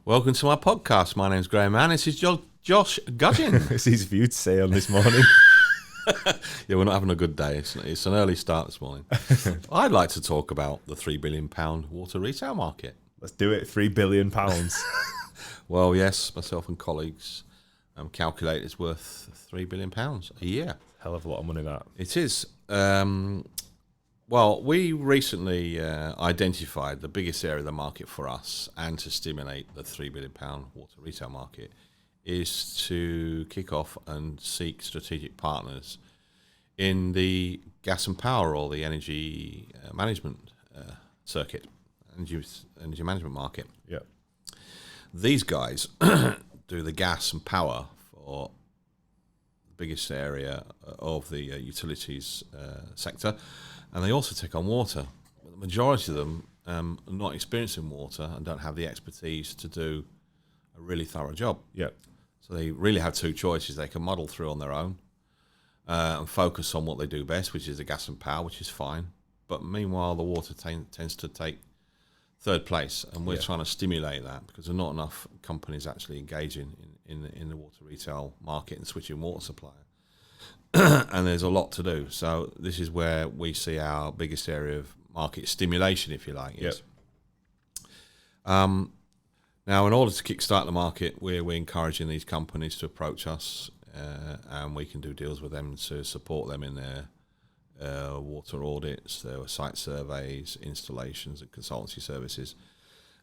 Welcome to my podcast. My name's Graham Mann. This is Josh Gudgeon. It's easy for you to say on this morning. Yeah, we're not having a good day. It's an early start this morning. I'd like to talk about the £3 billion water retail market. Let's do it. £3 billion. Well, yes, myself and colleagues calculate it's worth £3 billion a year. Hell of a lot of money, that. It is. Well, we recently identified the biggest area of the market for us, and to stimulate the £3 billion water retail market, is to kick off and seek strategic partners in the gas and power, or the energy management circuit, energy management market. Yeah. These guys do the gas and power for the biggest area of the utilities sector, and they also take on water. But the majority of them are not experienced in water and don't have the expertise to do a really thorough job. Yeah. So they really have two choices. They can muddle through on their own and focus on what they do best, which is the gas and power, which is fine. But meanwhile, the water tends to take third place, and we're trying to stimulate that because there are not enough companies actually engaging in the water retail market and switching water supplier. And there's a lot to do. So this is where we see our biggest area of market stimulation, if you like. Yes. Now, in order to kickstart the market, we're encouraging these companies to approach us, and we can do deals with them to support them in their water audits, their site surveys, installations, and consultancy services,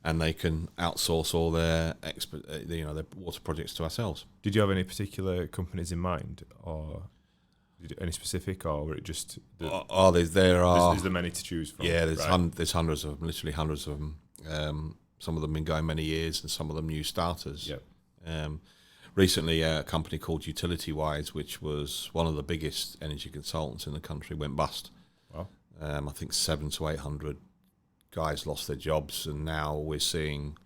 and they can outsource all their their water projects to ourselves. Did you have any particular companies in mind, or any specific, or were it just? There are. Is there many to choose from? Yeah, there's hundreds of them, literally hundreds of them. Some of them been going many years, and some of them new starters. Yeah. Recently, a company called Utility-Wise, which was one of the biggest energy consultants in the country, went bust. Wow. I think 700 to 800 guys lost their jobs, and now we're seeing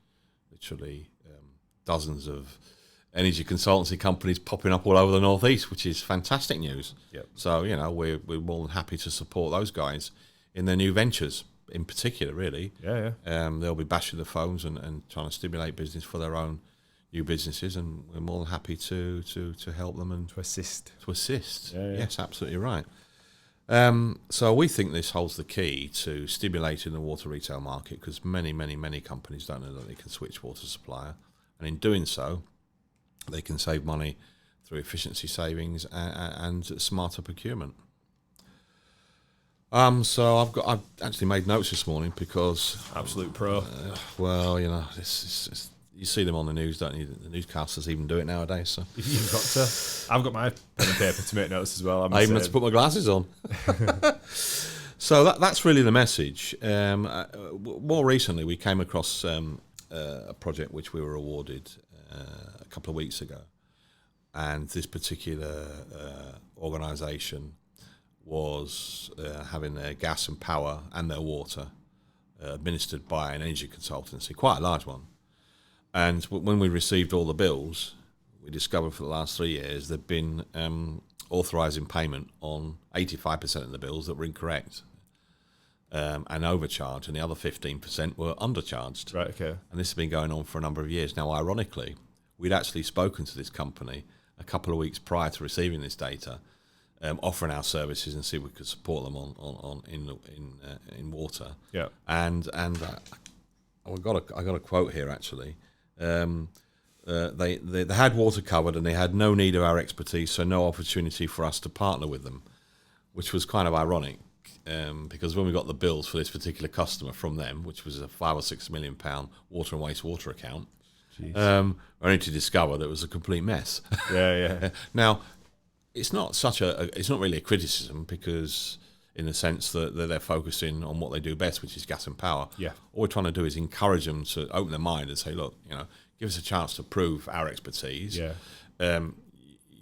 literally dozens of energy consultancy companies popping up all over the northeast, which is fantastic news. Yep. So we're more than happy to support those guys in their new ventures, in particular, really. Yeah. They'll be bashing the phones and trying to stimulate business for their own new businesses, and we're more than happy to help them and to assist. Yeah. Yes, absolutely right. So we think this holds the key to stimulating the water retail market, because many companies don't know that they can switch water supplier, and in doing so, they can save money through efficiency savings and smarter procurement. So I've actually made notes this morning because Absolute pro. This you see them on the news, don't you? The newscasters even do it nowadays. So You've got to. I've got my pen and paper to make notes as well. I even had to put my glasses on. So that's really the message. More recently, we came across a project which we were awarded a couple of weeks ago, and this particular organisation was having their gas and power and their water administered by an energy consultancy, quite a large one. And when we received all the bills, we discovered for the last 3 years they've been authorising payment on 85% of the bills that were incorrect and overcharged, and the other 15% were undercharged. Right, okay. And this has been going on for a number of years. Now, ironically, we'd actually spoken to this company a couple of weeks prior to receiving this data, offering our services and see if we could support them in water. Yeah. And I got a quote here actually. They had water covered, and they had no need of our expertise, so no opportunity for us to partner with them, which was kind of ironic, because when we got the bills for this particular customer from them, which was a £5 or £6 million water and wastewater account, only to discover that it was a complete mess. Yeah. Now, it's not really a criticism, because in the sense that they're focusing on what they do best, which is gas and power. Yeah. All we're trying to do is encourage them to open their mind and say, look, give us a chance to prove our expertise. Yeah.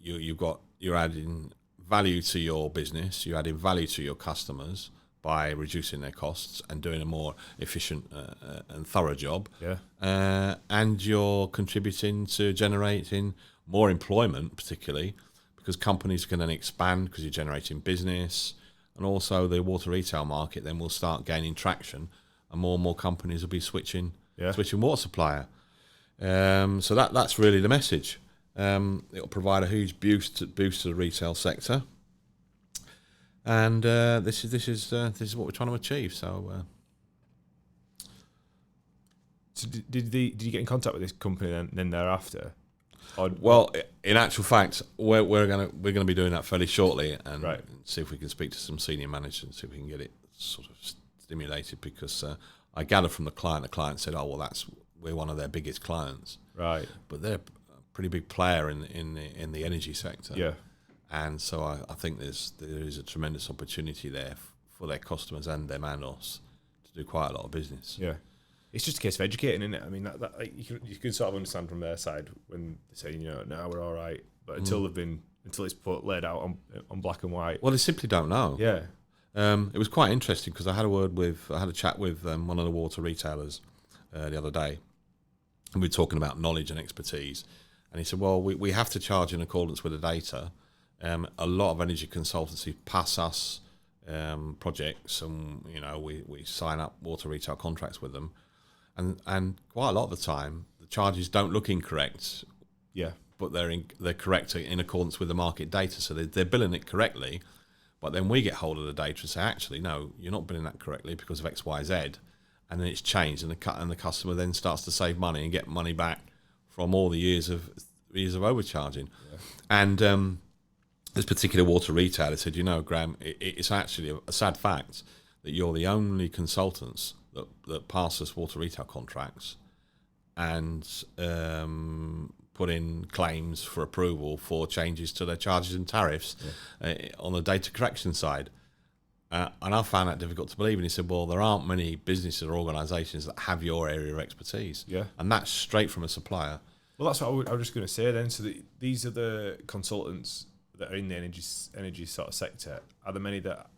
You're adding value to your business, you're adding value to your customers by reducing their costs and doing a more efficient and thorough job. Yeah. And you're contributing to generating more employment, particularly because companies can then expand because you're generating business. And also the water retail market then will start gaining traction, and more companies will be switching water supplier. So that's really the message. It'll provide a huge boost to the retail sector, and this is what we're trying to achieve. So did you get in contact with this company then thereafter? Well, in actual fact, we're gonna be doing that fairly shortly, and Right. see if we can speak to some senior managers and see if we can get it sort of stimulated. Because I gather from the client said, "Oh, well, we're one of their biggest clients." Right. But they're a pretty big player in the energy sector. Yeah. And so I think there is a tremendous opportunity there for their customers and them and us to do quite a lot of business. Yeah. It's just a case of educating, isn't it? I mean, that like, you can sort of understand from their side when they say, no, we're all right. But until it's laid out on black and white. Well, they simply don't know. Yeah. It was quite interesting because I had a chat with one of the water retailers the other day, and we were talking about knowledge and expertise. And he said, well, we have to charge in accordance with the data. A lot of energy consultancy pass us projects, and we sign up water retail contracts with them. And quite a lot of the time, the charges don't look incorrect. Yeah. But they're correct in accordance with the market data, so they're billing it correctly. But then we get hold of the data and say, actually, no, you're not billing that correctly because of X, Y, Z, and then it's changed, and the customer then starts to save money and get money back from all the years of overcharging. Yeah. And this particular water retailer said, Graham, it's actually a sad fact that you're the only consultants that pass us water retail contracts and put in claims for approval for changes to their charges and tariffs on the data correction side. And I found that difficult to believe. And he said, well, there aren't many businesses or organisations that have your area of expertise. Yeah. And that's straight from a supplier. Well, that's what I was just going to say then. So these are the consultants that are in the energy sort of sector. Are there many that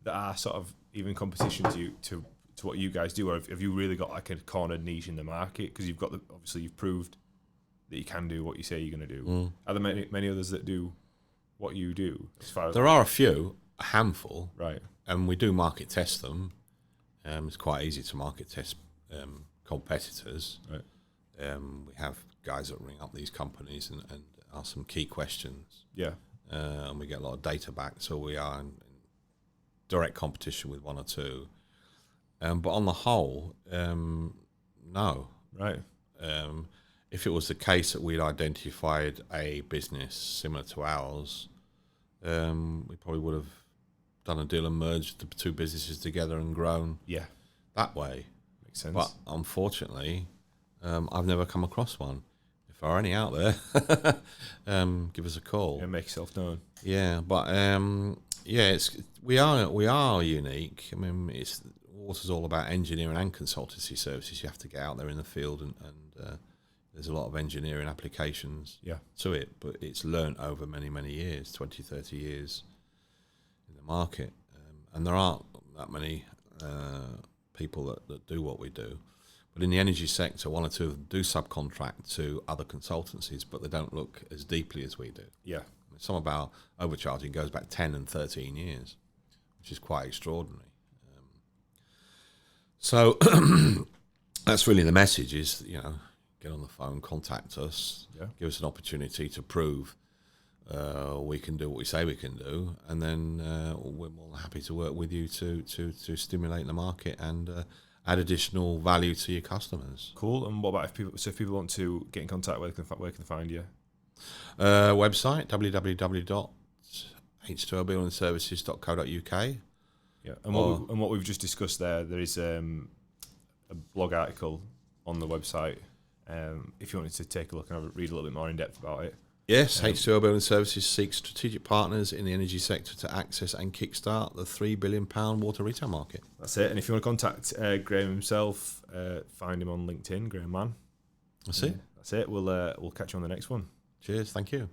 are sort of even competition to what you guys do, or have you really got like a cornered niche in the market? Because obviously you've proved that you can do what you say you're going to do. Are there many others that do what you do? There are a handful, right? And we do market test them. It's quite easy to market test competitors. Right. We have guys that ring up these companies and ask some key questions. Yeah. And we get a lot of data back, so we are in direct competition with one or two. But on the whole, no. Right. If it was the case that we'd identified a business similar to ours, we probably would have done a deal and merged the two businesses together and grown that way. Makes sense. But unfortunately, I've never come across one. If there are any out there, give us a call. Yeah, make yourself known. Yeah, but we are unique. I mean, water's all about engineering and consultancy services. You have to get out there in the field, and there's a lot of engineering applications to it, but it's learnt over many, many years, 20, 30 years in the market. And there aren't that many people that do what we do. But in the energy sector, one or two of them do subcontract to other consultancies, but they don't look as deeply as we do. Yeah. Some of our overcharging goes back 10 and 13 years, which is quite extraordinary. So that's really the message is, get on the phone, contact us, give us an opportunity to prove we can do what we say we can do, and then we're more than happy to work with you to stimulate the market and add additional value to your customers. Cool. And what about if people want to get in contact, where can they find you? Website www.h2obuildingservices.co.uk. Yeah, and what we've just discussed there is a blog article on the website. If you wanted to take a look and read a little bit more in depth about it. Yes, H2O Building Services seeks strategic partners in the energy sector to access and kickstart the £3 billion water retail market. That's it. And if you want to contact Graham himself, find him on LinkedIn, Graham Mann. That's it. That's it. We'll catch you on the next one. Cheers. Thank you.